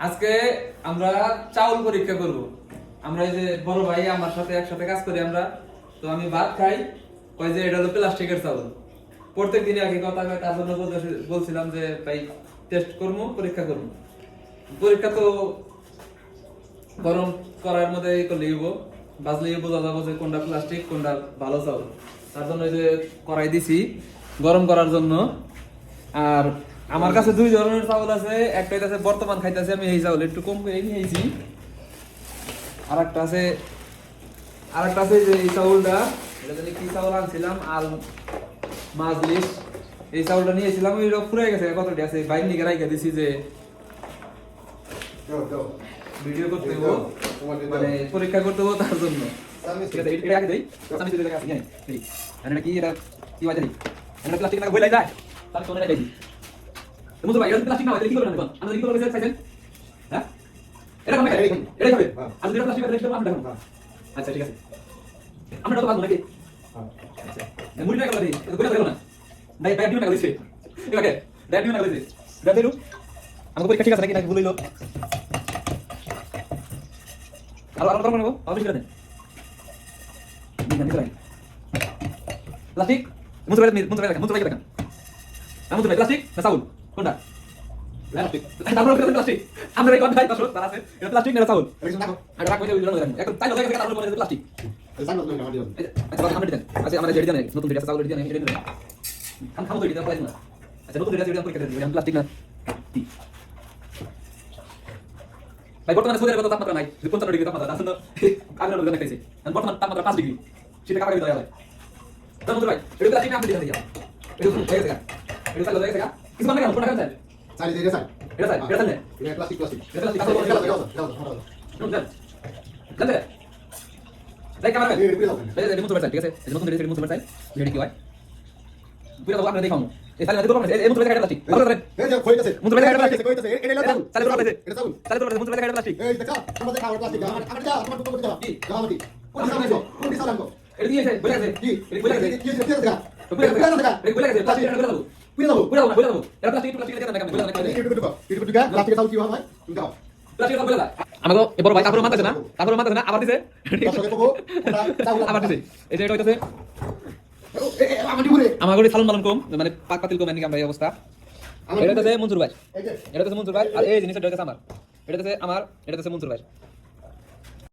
আজকে আমরা চাউল পরীক্ষা করব। আমরা এই যে বড় ভাই আমার সাথে একসাথে কাজ করি আমরা, তো আমি ভাত খাই, কই যে এটা হলো প্লাস্টিকের চাউল। প্রত্যেক দিনে একই কথা কয়, তার জন্য বলছিলাম যে ভাই টেস্ট করবো, পরীক্ষা করবো। পরীক্ষা তো গরম করার মধ্যে করলেই হবো, বাজলেই বোঝা যাবো যে কোনটা প্লাস্টিক কোনটা ভালো চাউল। তার জন্য এই যে কড়াই দিছি গরম করার জন্য। আর আমার কাছে দুই ধরনের চাউল আছে, একটা আছে বর্তমান খাইতেছি আমি এই চাউল, একটু কম করে নিয়েছি। আর একটা আছে যে এই চাউলটা, এটা জানি কি চাউল আনছিলাম, আল মাজলিস, এই চাউলটা নিয়েছিলাম, ওই ফুরে গেছে, কতটি আছে বাইর নিকে রাইখা দিছি যে ভিডিও করতে হবো, মানে পরীক্ষা করতে হবো, তার জন্য। ঠিক আছে, এটা আগে দেই, আমি যদি আগে নিয়ে এই এটা কি, এটা কি বাজে নেই, এটা প্লাস্টিক না বইলাই যায়, তার কোনে রাখি মুজো ভাই, এটা প্লাস্টিক না, এটা কি করবেন দেখুন, আমরা কি করব চাইছেন, হ্যাঁ এটা কোন এটা খাবে, আমি যেটা প্লাস্টিক এটা আমরা দেখুন। আচ্ছা ঠিক আছে, আমরা তো বাদ নাকি, আচ্ছা মুড়ি না গেল দিই, এটা বলে দেব না ভাই, ব্যাড নিউ না গেছে, ঠিক আছে ব্যাড নিউ না গেছে, ব্যাড দিলু আমাকে পরীক্ষা ঠিক আছে নাকি নাকি বলিলো, আলো আলো করব অফিস করে দেন নিয়ে প্লাস্টিক মুজো ভাই দেখেন মুজো ভাই প্লাস্টিক না চাউল কোনটা প্লাস্টিক, তারপর প্লাস্টিক আমরা এই কোন ভাই দশ তার আছে, এটা প্লাস্টিক না চাউল, এটা রাখ কইতে উল্টো না এখন তাই লাগে তারপর বলে প্লাস্টিক, আচ্ছা বাদ আমরা দিতেন, আচ্ছা আমরা জেডি দেন নতুন ভিডিও চাউল জেডি দেন এটা দেন আমি খামো জেডি দেন পাই না, আচ্ছা নতুন ভিডিও জেডি দেন পরীক্ষা দেন আমি প্লাস্টিক না কি ভাই। বর্তমানে সৌদি আরবে তাপমাত্রা নাই 55 ডিগ্রি তাপমাত্রা, আসলে আগে লোক দেখাইছে আর বর্তমান তাপমাত্রা 5 ডিগ্রি, সেটা কাকে দেওয়া হয় তখন ভাই এটা প্লাস্টিক না আপনি দেখা দিয়া এটা তো হয়ে গেছে, এটা চালু হয়ে গেছে কিছু মানে কেন কোনটা কেন চাই চাই দিয়ে চাই এটা প্লাস্টিক এটা প্লাস্টিক আসলে জানতে দেখ ক্যামেরা ভাই এই রিমোট ঠিক আছে, এই নতুন রিমোট চাই রেডি কি হয় পুরো তো আপনারা দেখাও এই তাহলে দেখো এই মুদ্রা কাটা প্লাস্টিক ভালো করে এই যে কইতাছে মুদ্রা কাটা প্লাস্টিক কইতাছে এটা এলো চালু চালু করে এটা চালু চালু করে মুদ্রা কাটা প্লাস্টিক এই দেখো তোমাদের খাওয়ার প্লাস্টিক আমার যা তোমার তো যাও কি যাও কি কোন সালাম গো এটা দিয়েছে বলে গেছে কি এটা বলে গেছে কি কি দেখা বলে গেছে প্লাস্টিক এটা বলে দাও বলে দাও এটা প্লাস্টিক এটা দেন বলে দাও এটা টুকা প্লাস্টিক চালু কি হয় তুমি দাও প্লাস্টিক বলে দাও আমাগো এ বড় ভাই তারপরে মানতেছে না আবার দিছে আবার দিছে এই যে এটা হইতাছে আমাগো সালাম মালাম কম মানে পাক পাতিল কম এনে আমরা এই অবস্থা। এটা হইতাছে মনসুর ভাই, এটা হইতাছে মনসুর ভাই, আর এই জিনিসটা হইতাছে আমার, এটা হইতাছে মনসুর ভাই।